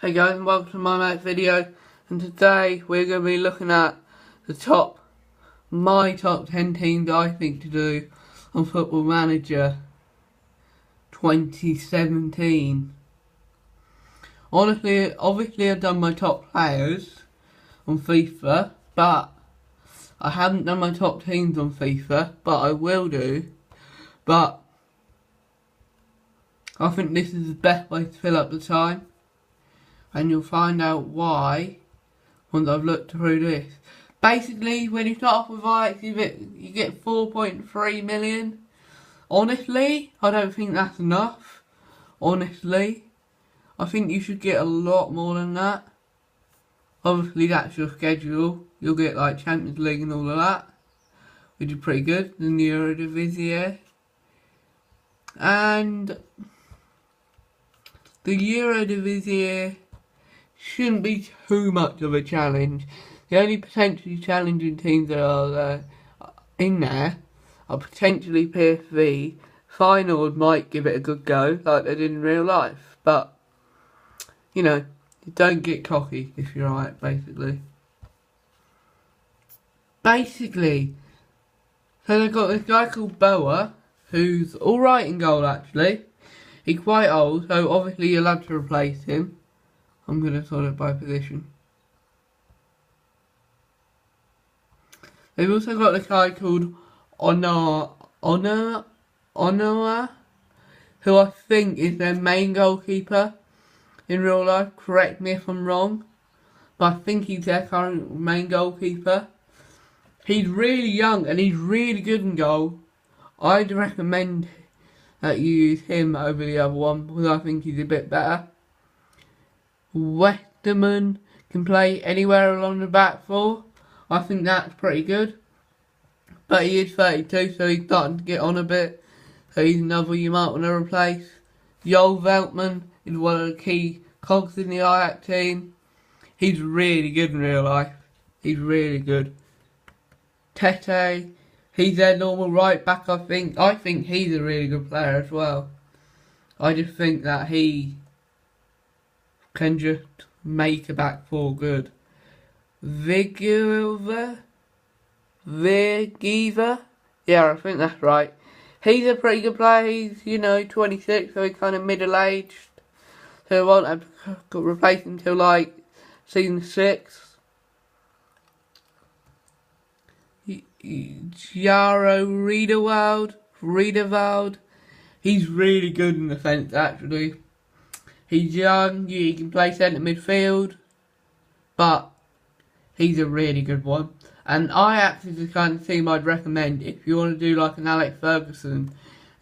Hey guys, and welcome to my next video, and today we're going to be looking at my top 10 teams I think to do on Football Manager 2017. Obviously I've done my top players on FIFA, but I haven't done my top teams on FIFA, but I will do. But I think this is the best way to fill up the time, and you'll find out why once I've looked through this. Basically, when you start off with Ajax, you get 4.3 million. Honestly, I don't think that's enough. Honestly, I think you should get a lot more than that. Obviously, that's your schedule. You'll get like Champions League and all of that, which is pretty good. The Eredivisie. And the Eredivisie shouldn't be too much of a challenge. The only potentially challenging teams that are in there are potentially PSV. Feyenoord might give it a good go, like they did in real life. But, you know, don't get cocky if you're right, basically. So they've got this guy called Boa, who's alright in goal actually. He's quite old, so obviously you'll have to replace him. I'm going to sort it by position. They've also got a guy called Onoa, who I think is their main goalkeeper in real life. Correct me if I'm wrong, but I think he's their current main goalkeeper. He's really young and he's really good in goal. I'd recommend that you use him over the other one because I think he's a bit better. Westerman can play anywhere along the back four. I think that's pretty good. But he is 32, so he's starting to get on a bit. So he's another you might want to replace. Jo Veltman is one of the key cogs in the Ajax team. He's really good in real life. He's really good. Tete, he's their normal right back, I think. I think he's a really good player as well. I just think that he can just make a back four good. Vigiva? Yeah, I think that's right. He's a pretty good player. He's, 26, so he's kind of middle-aged. So I won't have to replace him until, like, season 6. Jaro Riedewald. He's really good in defence, actually. He's young, he can play centre midfield, but he's a really good one. And Ajax is the kind of team I'd recommend if you want to do like an Alex Ferguson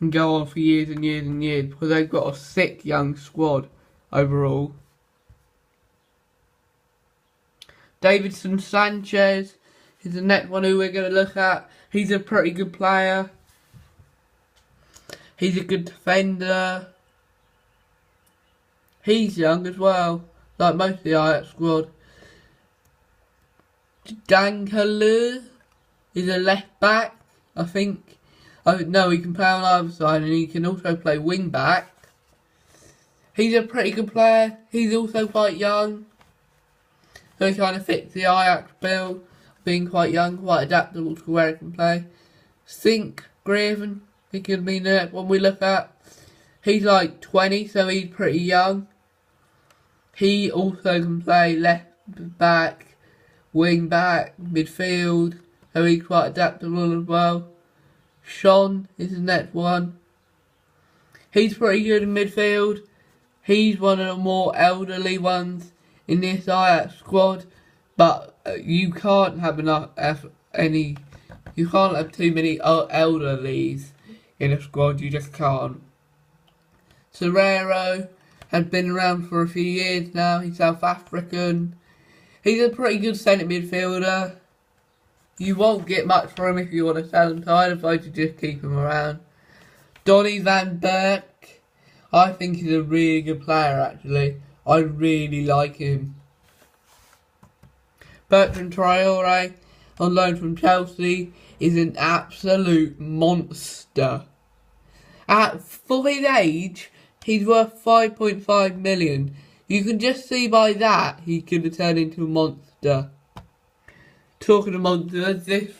and go on for years and years and years, because they've got a sick young squad overall. Davinson Sanchez is the next one who we're going to look at. He's a pretty good player. He's a good defender. He's young as well, like most of the Ajax squad. Dankeleur is a left back, I think. No, he can play on either side and he can also play wing back. He's a pretty good player. He's also quite young, so he kind of fits the Ajax bill, being quite young, quite adaptable to where he can play. Sink Graven, I think he'll be the next one we look at. He's like 20, so he's pretty young. He also can play left back, wing back, midfield, so he's quite adaptable as well. Sean is the next one. He's pretty good in midfield. He's one of the more elderly ones in this Ajax squad, but you can't have you can't have too many elderlies in a squad. You just can't. Serrero has been around for a few years now. He's South African. He's a pretty good centre midfielder. You won't get much for him if you want to sell him, so I'd advise you just keep him around. Donny van Beek, I think he's a really good player actually. I really like him. Bertrand Traore, on loan from Chelsea, is an absolute monster. For his age, he's worth 5.5 million. You can just see by that he could have turned into a monster. Talking of monsters, this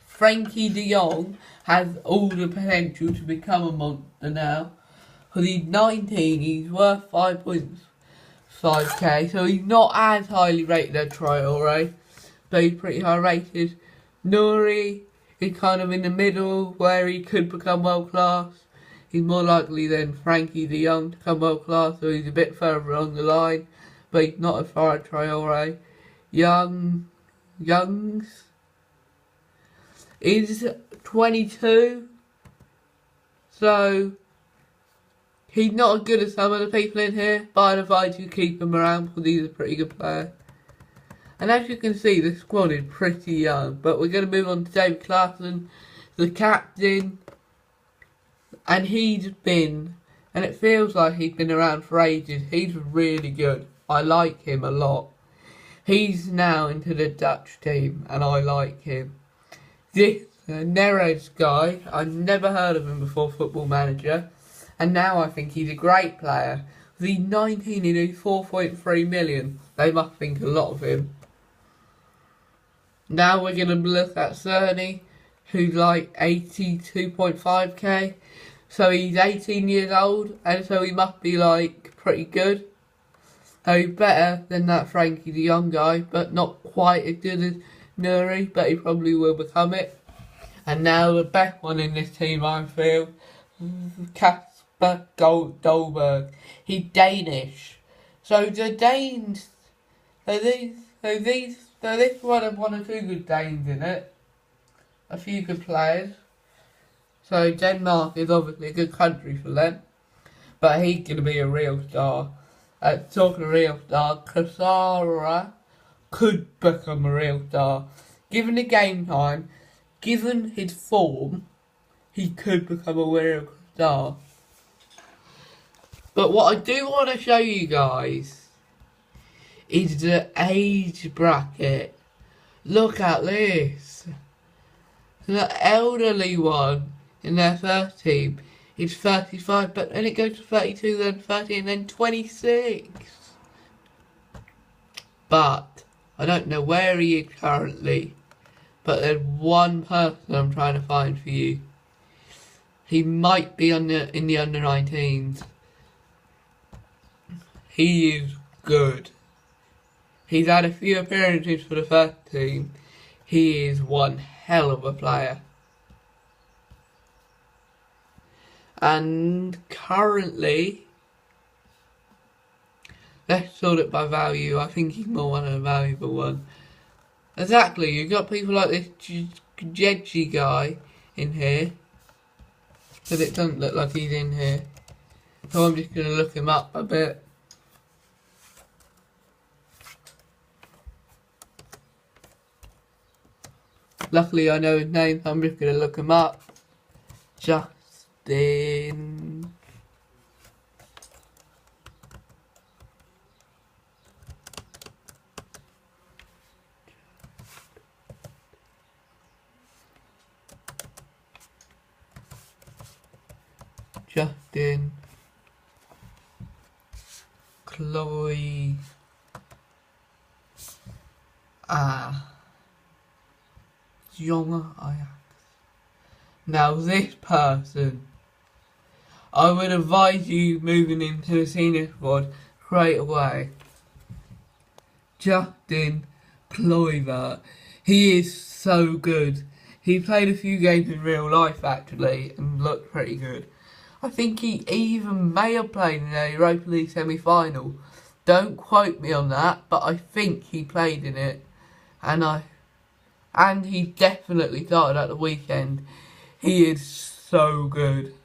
Frankie de Jong has all the potential to become a monster now. Because he's 19, he's worth 5.5k, so he's not as highly rated as Traore, but he's pretty high rated. Nouri is kind of in the middle where he could become world class. He's more likely than Frankie de Jong to become world class, so he's a bit further on the line, but he's not as far as Traore. Youngs is 22, so he's not as good as some of the people in here, but I'd advise you keep him around because he's a pretty good player. And as you can see, the squad is pretty young, but we're going to move on to David Klaassen, the captain, and he's been, and it feels like he's been around for ages. He's really good. I like him a lot. He's now into the Dutch team, and I like him. This Neres guy, I've never heard of him before, Football Manager, and now I think he's a great player. He's 19 and he's 4.3 million. They must think a lot of him. Now we're going to look at Cerny, who's like 82.5k. So he's 18 years old, and so he must be like pretty good. So he's better than that Frankie de Jong guy, but not quite as good as Nouri, but he probably will become it. And now the best one in this team, I feel, Kasper Dolberg. He's Danish. So the Danes, this one has one or two good Danes in it. A few good players. So Denmark is obviously a good country for them. But he's going to be a real star. Talking of real star, Kasara could become a real star. Given the game time, given his form, he could become a real star. But what I do want to show you guys is the age bracket. Look at this. The elderly one in their first team is 35, but then it goes to 32, then 30, and then 26. But I don't know where he is currently. But there's one person I'm trying to find for you. He might be in the under 19s. He is good. He's had a few appearances for the first team. He is one hell of a player. And currently, let's sort it by value. I think he's more one of the valuable one. Exactly, you've got people like this Jedgy guy in here. But it doesn't look like he's in here. So I'm just going to look him up a bit. Luckily I know his name, so I'm just going to look him up. Justin. Chloe. Young Ajax. Now this person, I would advise you moving into the senior squad straight away. Justin Kluivert. He is so good. He played a few games in real life actually and looked pretty good. I think he even may have played in a Europa League semi-final. Don't quote me on that, but I think he played in it. And he definitely started at the weekend. He is so good.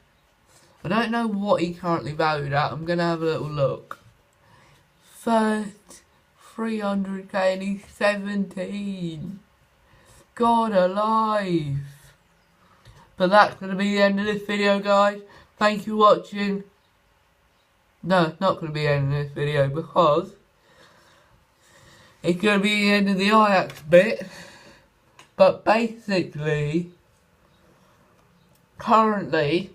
I don't know what he currently valued at. I'm going to have a little look. 300k and he's 17. God alive. But that's going to be the end of this video, guys. Thank you for watching. No, it's not going to be the end of this video because it's going to be the end of the Ajax bit. But basically, currently,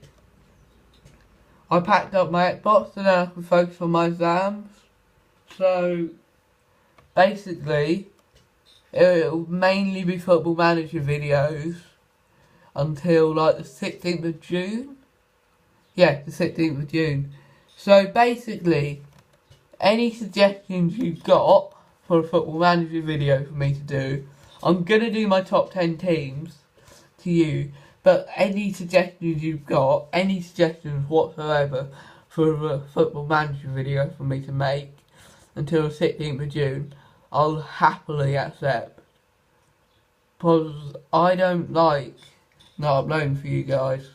I packed up my Xbox and I can focus on my exams. So basically, it'll mainly be Football Manager videos until like the 16th of June. Yeah, the 16th of June. So basically, any suggestions you've got for a Football Manager video for me to do, I'm going to do my top 10 teams to you, but any suggestions you've got, any suggestions whatsoever for a Football Manager video for me to make until the 16th of June, I'll happily accept. Because I don't like not uploading for you guys.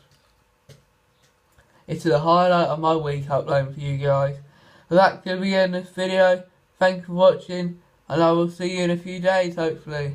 It's the highlight of my week uploading for you guys. So that's going to be the end of this video. Thanks for watching, and I will see you in a few days hopefully.